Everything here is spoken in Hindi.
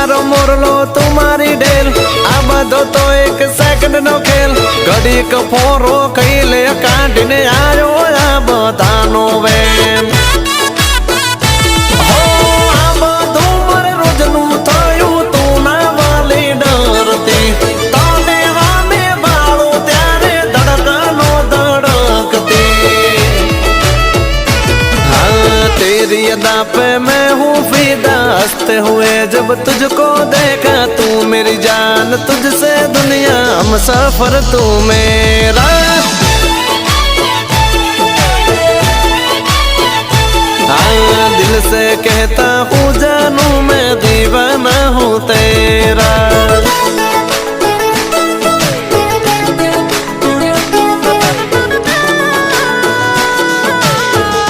मारो मोरलो तुम्हारी ढेल आ बधो तो एक सेकंड नो खेल घड़ी क फोरो कई ले काढीने आयो आ बधानो वेम हो आ बधु मारे रोजनु थयो तू ना वाली डरती तने वामे वाळो त्यारे धड़कनो धड़कती तेरी अदा पे मैं हूँ फिदा हंसते हुए जब तुझको देखा तू मेरी जान तुझसे दुनिया हम सफर तू मेरा हाँ दिल से कहता हूँ